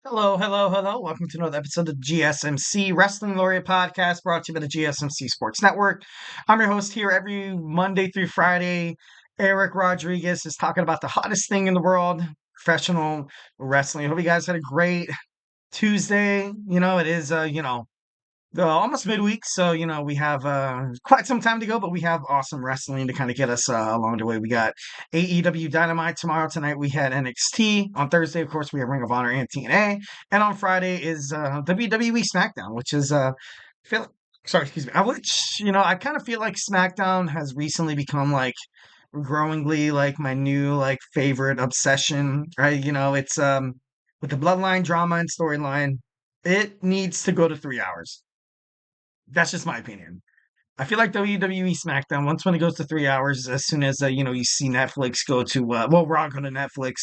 Hello, hello, hello. Welcome to another episode of GSMC Wrestling Laureate podcast brought to you by the GSMC Sports Network. I'm your host here every Monday through Friday. Eric Rodriguez is talking about the hottest thing in the world, professional wrestling. I hope you guys had a great Tuesday. It is, almost midweek, so we have quite some time to go, but we have awesome wrestling to kind of get us along the way. We got AEW Dynamite tomorrow. Tonight we had NXT. On Thursday, of course, we have Ring of Honor and TNA, and on Friday is WWE SmackDown, which is feel sorry, excuse me. I kind of feel like SmackDown has recently become like growingly like my new like favorite obsession. Right? It's with the bloodline drama and storyline. It needs to go to 3 hours. That's just my opinion. I feel like WWE SmackDown, once when it goes to 3 hours, as soon as you see Netflix go to Raw go to Netflix,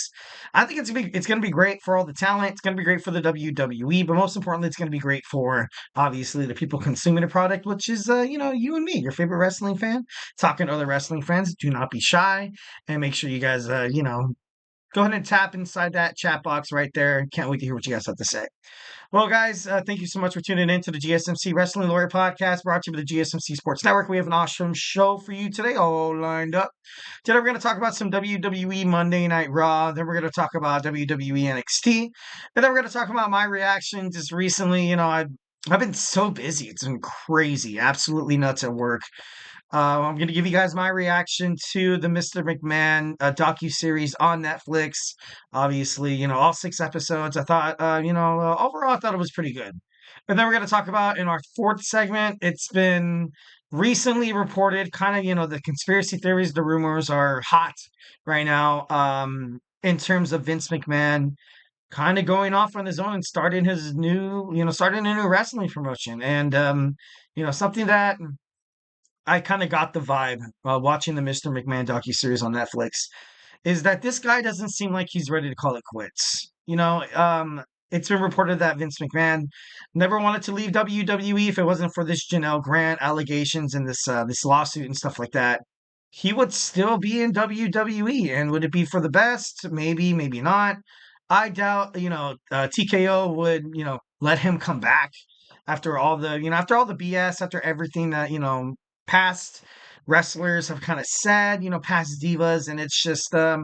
I think it's gonna be great for all the talent. It's gonna be great for the WWE, but most importantly, it's gonna be great for obviously the people consuming the product, which is you and me, your favorite wrestling fan. Talking to other wrestling fans, do not be shy and make sure you guys go ahead and tap inside that chat box right there. Can't wait to hear what you guys have to say. Well, guys, thank you so much for tuning in to the GSMC Wrestling Laureate podcast brought to you by the GSMC Sports Network. We have an awesome show for you today, all lined up. Today, we're going to talk about some WWE Monday Night Raw. Then, we're going to talk about WWE NXT. And then, we're going to talk about my reaction just recently. I've been so busy. It's been crazy, absolutely nuts at work. I'm going to give you guys my reaction to the Mr. McMahon docu-series on Netflix. Obviously, all 6 episodes. I thought, overall, I thought it was pretty good. And then we're going to talk about in our fourth segment, it's been recently reported, kind of, the conspiracy theories, the rumors are hot right now in terms of Vince McMahon kind of going off on his own and starting a new wrestling promotion. And, something that I kind of got the vibe watching the Mr. McMahon docuseries on Netflix is that this guy doesn't seem like he's ready to call it quits. It's been reported that Vince McMahon never wanted to leave WWE if it wasn't for this Janelle Grant allegations and this lawsuit and stuff like that. He would still be in WWE, and would it be for the best? Maybe, maybe not. I doubt. TKO would let him come back after all the BS, after everything that past wrestlers have kind of said, past divas, and it's just but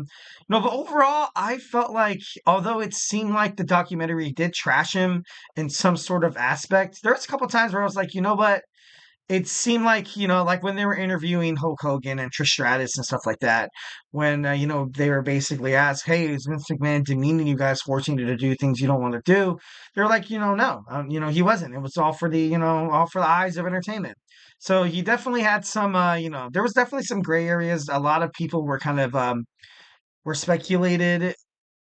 overall I felt like although it seemed like the documentary did trash him in some sort of aspect, there was a couple times where I was like, you know what? It seemed like, like when they were interviewing Hulk Hogan and Trish Stratus and stuff like that, when, they were basically asked, hey, is Vince McMahon demeaning you guys, forcing you to do things you don't want to do? They're like, no, he wasn't. It was all for the eyes of entertainment. So he definitely had some, there was definitely some gray areas. A lot of people were kind of, were speculated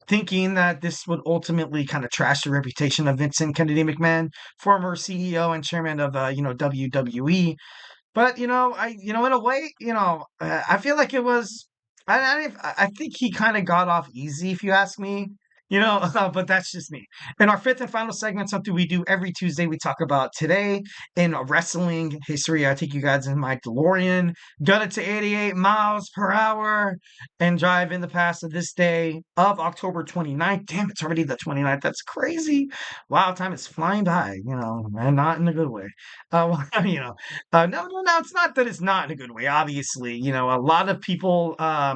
thinking that this would ultimately kind of trash the reputation of Vincent Kennedy McMahon, former CEO and chairman of WWE. But in a way, I feel like it was. I think he kind of got off easy, if you ask me. But that's just me. In our fifth and final segment, something we do every Tuesday, we talk about today in wrestling history. I take you guys in my DeLorean, gun it to 88 miles per hour, and drive in the past of this day of October 29th. Damn, it's already the 29th. That's crazy. Wow, time is flying by, and not in a good way. Well, no, no, no. It's not that it's not in a good way. Obviously, a lot of people. I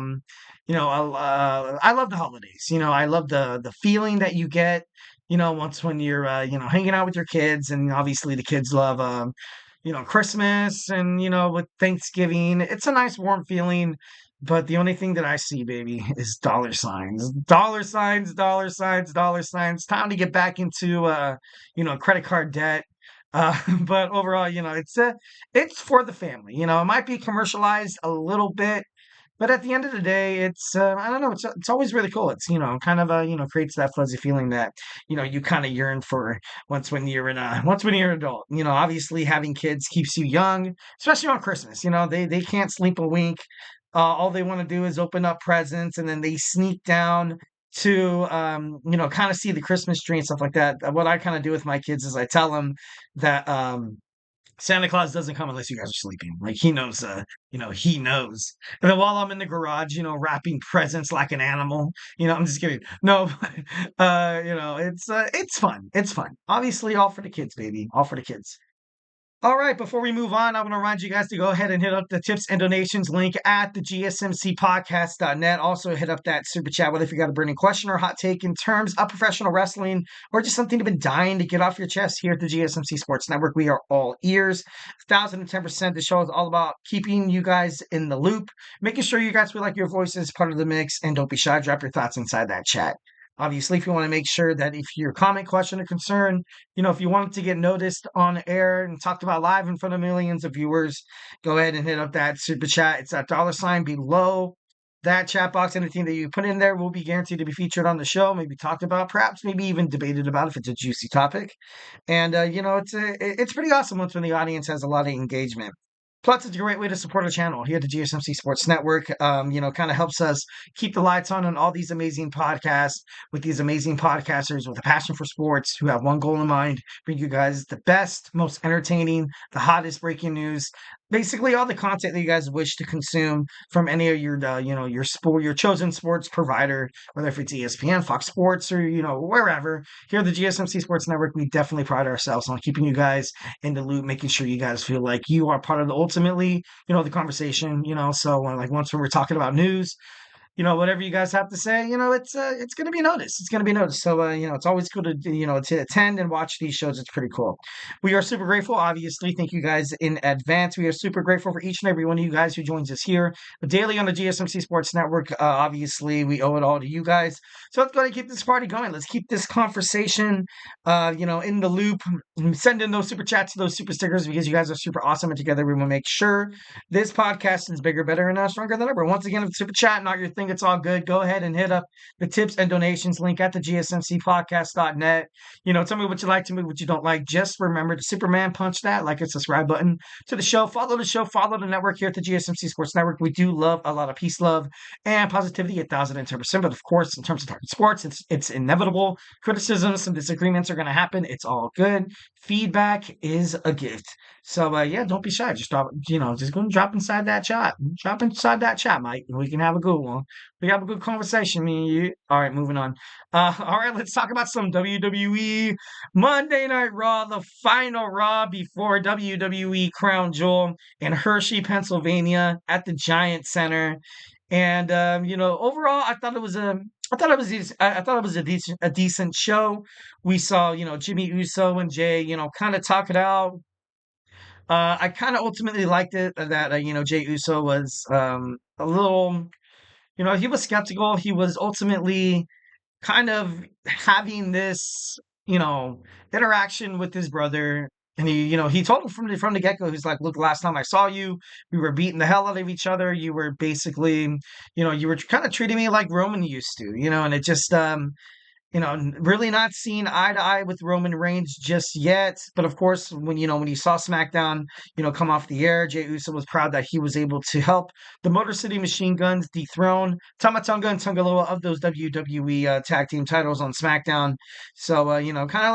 love the holidays. I love the feeling that you get. Once when you're hanging out with your kids, and obviously the kids love Christmas and with Thanksgiving. It's a nice warm feeling. But the only thing that I see, baby, is dollar signs, dollar signs, dollar signs, dollar signs. Time to get back into credit card debt. But overall, it's for the family. It might be commercialized a little bit, but at the end of the day, it's I don't know. It's always really cool. It's kind of creates that fuzzy feeling that you kind of yearn for once when you're an adult. Obviously having kids keeps you young, especially on Christmas. They can't sleep a wink. All they want to do is open up presents, and then they sneak down to kind of see the Christmas tree and stuff like that. What I kind of do with my kids is I tell them that Santa Claus doesn't come unless you guys are sleeping. Like he knows, he knows. And then while I'm in the garage, wrapping presents like an animal, I'm just kidding. No, it's fun. It's fun. Obviously, all for the kids, baby. All for the kids. All right, before we move on, I want to remind you guys to go ahead and hit up the tips and donations link at the GSMCpodcast.net. Also, hit up that super chat, whether if you got a burning question or hot take in terms of professional wrestling or just something you've been dying to get off your chest here at the GSMC Sports Network. We are all ears. 1,010%. The show is all about keeping you guys in the loop, making sure you guys feel like your voice is part of the mix, and don't be shy. Drop your thoughts inside that chat. Obviously, if you want to make sure that if your comment, question, or concern, if you want it to get noticed on air and talked about live in front of millions of viewers, go ahead and hit up that super chat. It's that $sign below that chat box. Anything that you put in there will be guaranteed to be featured on the show, maybe talked about, perhaps maybe even debated about if it's a juicy topic. And it's pretty awesome once when the audience has a lot of engagement. Plus, it's a great way to support our channel here at the GSMC Sports Network. Kind of helps us keep the lights on all these amazing podcasts with these amazing podcasters with a passion for sports who have one goal in mind: bring you guys the best, most entertaining, the hottest breaking news, basically all the content that you guys wish to consume from any of your chosen sports provider, whether if it's ESPN, Fox Sports, or wherever. Here at the GSMC Sports Network, we definitely pride ourselves on keeping you guys in the loop, making sure you guys feel like you are part of ultimately, the conversation. So like once when we're talking about news, whatever you guys have to say, it's going to be noticed. It's going to be noticed. So, it's always cool to, to attend and watch these shows. It's pretty cool. We are super grateful, obviously. Thank you guys in advance. We are super grateful for each and every one of you guys who joins us here daily on the GSMC Sports Network. Obviously, we owe it all to you guys. So let's go ahead and keep this party going. Let's keep this conversation, in the loop. Send in those super chats, those super stickers, because you guys are super awesome. And together we will make sure this podcast is bigger, better, and stronger than ever. Once again, if it's super chat, not your thing, it's all good. Go ahead and hit up the tips and donations link at the GSMCpodcast.net. Tell me what you like, tell me what you don't like. Just remember to Superman punch that like and subscribe button to the show. Follow the show, follow the network here at the GSMC Sports Network. We do love a lot of peace, love, and positivity at 1,010%. But of course, in terms of talking sports, it's inevitable. Criticisms, some disagreements are going to happen. It's all good. Feedback is a gift. So don't be shy. Just just go and drop inside that chat. Drop inside that chat, Mike. We can have a good one. We have a good conversation, me and you. All right, moving on. All right, let's talk about some WWE Monday Night Raw, the final Raw before WWE Crown Jewel in Hershey, Pennsylvania, at the Giant Center. And overall, I thought it was a decent show. We saw Jimmy Uso and Jey kind of talk it out. I kind of ultimately liked it that Jey Uso was a little, he was skeptical. He was ultimately kind of having this, interaction with his brother. And he told him from the get-go, he's like, look, last time I saw you, we were beating the hell out of each other. You were basically, you were kind of treating me like Roman used to, and it just, really not seeing eye to eye with Roman Reigns just yet. But of course, when you saw SmackDown, come off the air, Jey Uso was proud that he was able to help the Motor City Machine Guns dethrone Tama Tonga and Tonga Loa of those WWE tag team titles on SmackDown. So kind of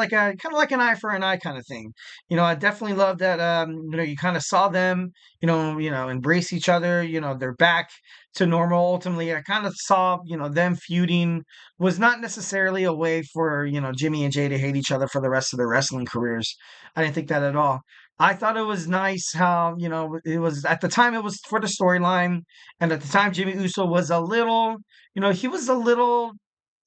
like an eye for an eye kind of thing. I definitely love that. You kind of saw them, embrace each other. They're back to normal. Ultimately, I kind of saw, them feuding was not necessarily a way for, Jimmy and Jey to hate each other for the rest of their wrestling careers. I didn't think that at all. I thought it was nice how, it was at the time it was for the storyline. And at the time, Jimmy Uso was a little, he was a little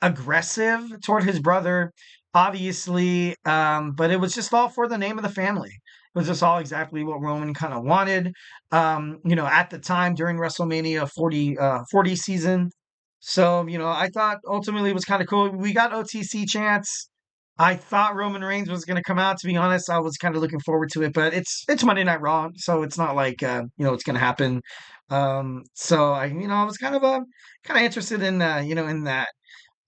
aggressive toward his brother, obviously. But it was just all for the name of the family. It was just all exactly what Roman kind of wanted, at the time during WrestleMania 40 season. So, I thought ultimately it was kind of cool. We got OTC chance. I thought Roman Reigns was going to come out. To be honest, I was kind of looking forward to it, but it's Monday Night Raw, so it's not like it's going to happen. So I was kind of interested in in that.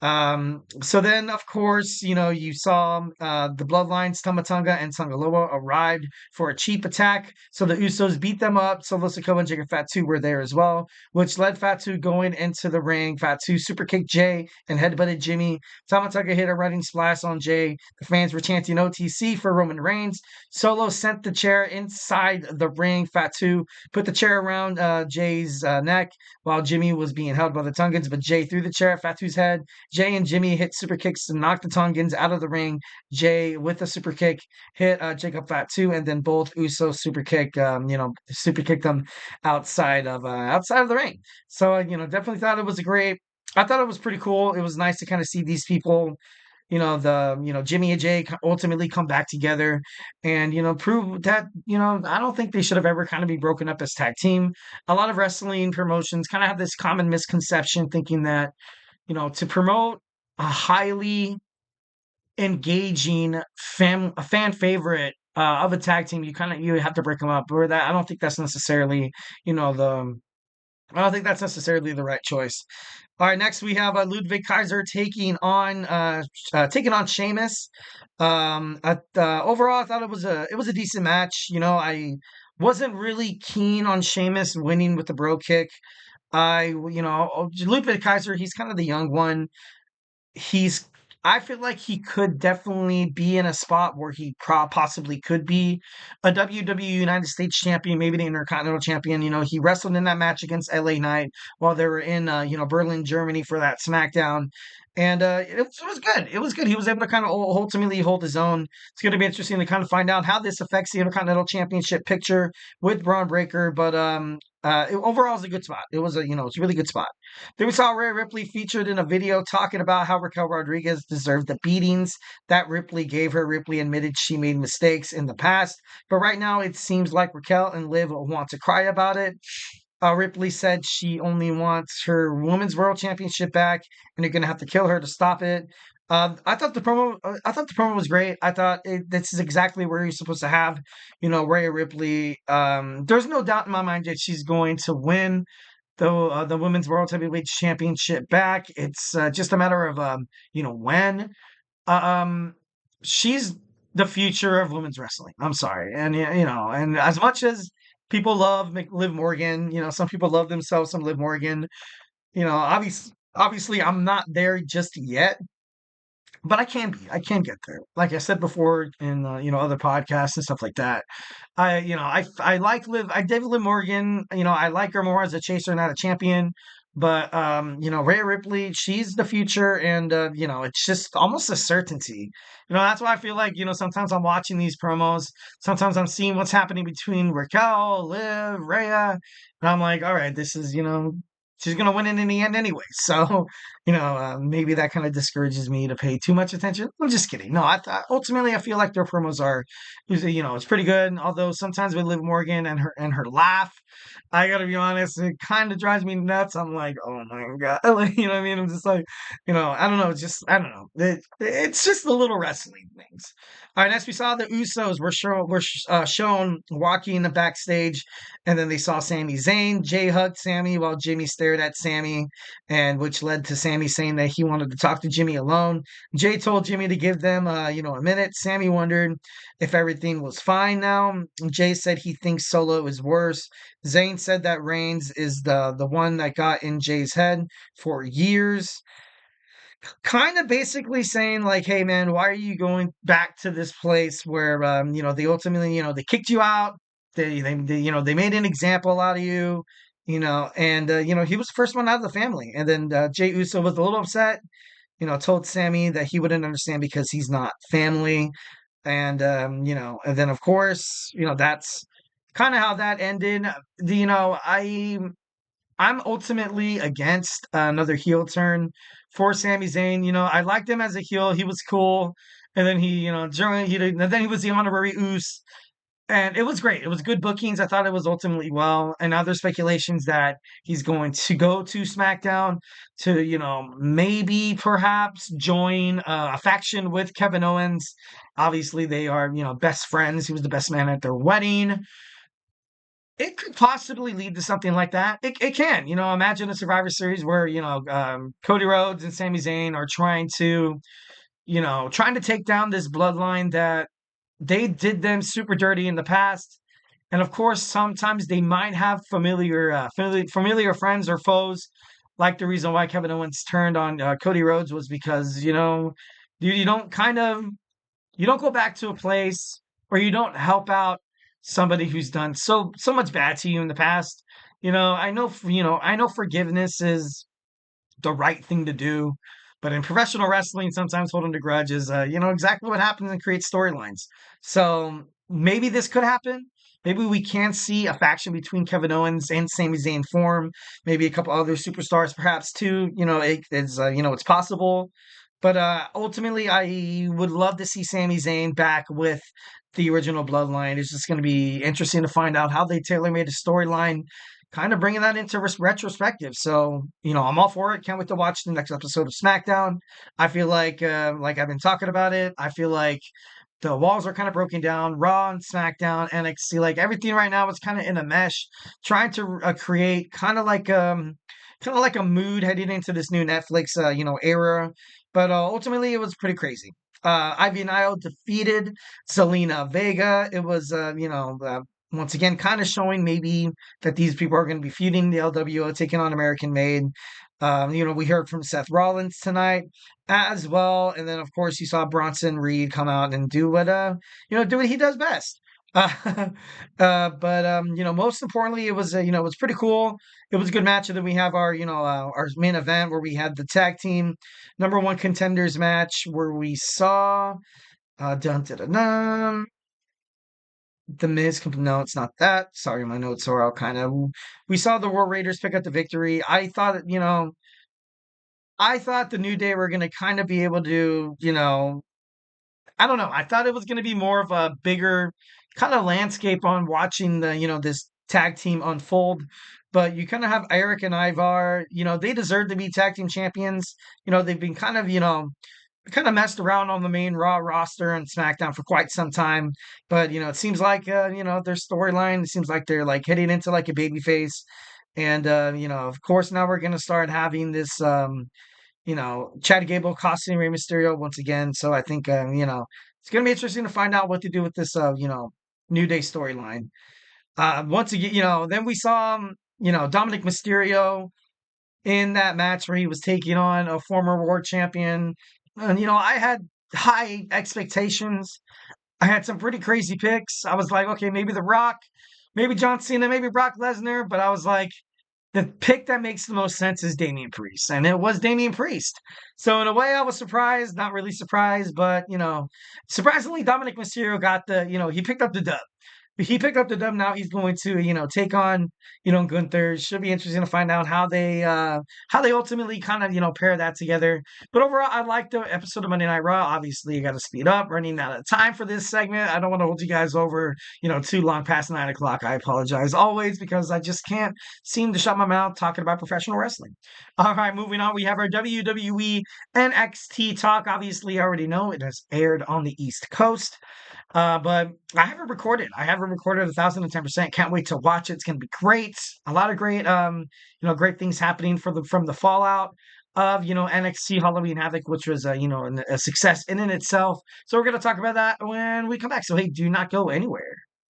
So then, of course, you saw the Bloodlines, Tamatonga and Tangaloa arrived for a cheap attack. So the Usos beat them up. Solo Sikoa and Jacob Fatu were there as well, which led Fatu going into the ring. Fatu super kicked Jey and headbutted Jimmy. Tamatonga hit a running splash on Jey. The fans were chanting OTC for Roman Reigns. Solo sent the chair inside the ring. Fatu put the chair around Jey's neck while Jimmy was being held by the Tongans, but Jey threw the chair at Fatu's head. Jey and Jimmy hit super kicks to knock the Tongans out of the ring. Jey with a super kick hit Jacob Fatu, and then both Usos super kicked them outside of the ring. So definitely thought it was a great. I thought it was pretty cool. It was nice to kind of see these people, Jimmy and Jey ultimately come back together and prove that I don't think they should have ever kind of be broken up as tag team. A lot of wrestling promotions kind of have this common misconception thinking that to promote a highly engaging a fan favorite of a tag team, you have to break them up. Or that I don't think that's necessarily, the I don't think that's necessarily the right choice. All right, next we have Ludvig Kaiser taking on Sheamus. Overall, I thought it was a decent match. I wasn't really keen on Sheamus winning with the bro kick. Ludwig Kaiser, he's kind of the young one. He's I feel like he could definitely be in a spot where he possibly could be a WWE United States champion, maybe the Intercontinental champion. He wrestled in that match against LA Knight while they were in, Berlin, Germany for that SmackDown. And it was good. It was good. He was able to kind of ultimately hold his own. It's going to be interesting to kind of find out how this affects the Intercontinental Championship picture with Braun Breaker. But overall, it's a good spot. It's a really good spot. Then we saw Rhea Ripley featured in a video talking about how Raquel Rodriguez deserved the beatings that Ripley gave her. Ripley admitted she made mistakes in the past, but right now it seems like Raquel and Liv want to cry about it. Ripley said she only wants her Women's World Championship back, and you're going to have to kill her to stop it. I thought the promo. I thought the promo was great. I thought this is exactly where you're supposed to have, Rhea Ripley. There's no doubt in my mind that she's going to win the Women's World Heavyweight Championship back. It's just a matter of when. Um, she's the future of women's wrestling. I'm sorry, and and as much as people love Liv Morgan, some people love themselves some Liv Morgan. Obviously, I'm not there just yet, but I can be. I can get there. Like I said before in other podcasts and stuff like that. I like David Liv Morgan. I like her more as a chaser, not a champion. But Rhea Ripley, she's the future, and it's just almost a certainty. That's why I feel like sometimes I'm watching these promos. Sometimes I'm seeing what's happening between Raquel, Liv, Rhea, and I'm like, all right, this is she's gonna win it in the end anyway. So maybe that kind of discourages me to pay too much attention. I'm just kidding. No, ultimately I feel like their promos are, it's pretty good. Although sometimes with Liv Morgan and her laugh, I gotta be honest, it kind of drives me nuts. I'm like, oh my god, like, you know what I mean? I'm just like, I don't know, I don't know. It's just the little wrestling things. All right, next we saw the Usos shown walking in the backstage, and then they saw Sami Zayn. Jey hugged Sami while Jimmy stared at Sami, and which led to Sami saying that he wanted to talk to Jimmy alone. Jey told Jimmy to give them, a minute. Sami wondered if everything was fine now. Jey said he thinks Solo is worse. Zayn said that Reigns is the one that got in Jey's head for years. Kind of basically saying like, hey man, why are you going back to this place where they ultimately they kicked you out, they made an example out of you, and he was the first one out of the family, and then Jey Uso was a little upset, told Sami that he wouldn't understand because he's not family, and and then of course that's kind of how that ended. I'm ultimately against another heel turn for Sami Zayn. I liked him as a heel; he was cool, and then he, and then he was the honorary Oos, and it was great. It was good bookings. I thought it was ultimately well. And now there's speculations that he's going to go to SmackDown to, maybe perhaps join a faction with Kevin Owens. Obviously, they are, best friends. He was the best man at their wedding. It could possibly lead to something like that. It can, imagine a Survivor Series where, Cody Rhodes and Sami Zayn are trying to take down this bloodline that they did them super dirty in the past. And of course, sometimes they might have familiar friends or foes. Like the reason why Kevin Owens turned on Cody Rhodes was because, you don't you don't go back to a place or you don't help out somebody who's done so much bad to you in the past. I know forgiveness is the right thing to do. But in professional wrestling, sometimes holding a grudge is, exactly what happens and creates storylines. So maybe this could happen. Maybe we can see a faction between Kevin Owens and Sami Zayn form. Maybe a couple other superstars, perhaps too. It's possible. But ultimately, I would love to see Sami Zayn back with the original Bloodline. It's just going to be interesting to find out how they tailor made a storyline, kind of bringing that into retrospective. So, I'm all for it. Can't wait to watch the next episode of SmackDown. I feel like I've been talking about it. I feel like the walls are kind of broken down. Raw and SmackDown, NXT, like everything right now is kind of in a mesh, trying to create kind of like a mood heading into this new Netflix, era. But ultimately, it was pretty crazy. Ivy Nile defeated Selena Vega. It was, once again, kind of showing maybe that these people are going to be feuding the LWO, taking on American Made. We heard from Seth Rollins tonight as well, and then of course you saw Bronson Reed come out and do what he does best. But most importantly, it was pretty cool. It was a good match, and then we have our main event where we had the tag team number one contenders match where we saw dun, dun, dun, dun, the Miz. No, it's not that. Sorry, my notes are all kind of. We saw the War Raiders pick up the victory. I thought the New Day were going to kind of be able to, I don't know. I thought it was going to be more of a bigger kind of landscape on watching this tag team unfold. But you kind of have Eric and Ivar, they deserve to be tag team champions. They've been kind of messed around on the main Raw roster and SmackDown for quite some time. But, it seems like, their storyline, it seems like they're like heading into like a baby face. And, of course, now we're going to start having this, Chad Gable costing Rey Mysterio once again. So I think, it's going to be interesting to find out what to do with this, New Day storyline. Once again, then we saw, Dominik Mysterio in that match where he was taking on a former world champion. And, I had high expectations. I had some pretty crazy picks. I was like, okay, maybe The Rock, maybe John Cena, maybe Brock Lesnar. But I was like, the pick that makes the most sense is Damien Priest. And it was Damien Priest. So in a way, I was surprised, not really surprised, but, surprisingly, Dominik Mysterio got he picked up the dub. He picked up the dub. Now he's going to, take on, Gunther. Should be interesting to find out how they ultimately kind of, pair that together. But overall, I liked the episode of Monday Night Raw. Obviously, you got to speed up, running out of time for this segment. I don't want to hold you guys over, too long past 9 o'clock. I apologize always because I just can't seem to shut my mouth talking about professional wrestling. All right, moving on. We have our WWE NXT talk. Obviously, I already know it has aired on the East Coast. But I haven't recorded. I haven't recorded 1,010%. Can't wait to watch it. It's going to be great. A lot of great, great things happening from the fallout of, NXT Halloween Havoc, which was, a success in and itself. So we're going to talk about that when we come back. So, hey, do not go anywhere.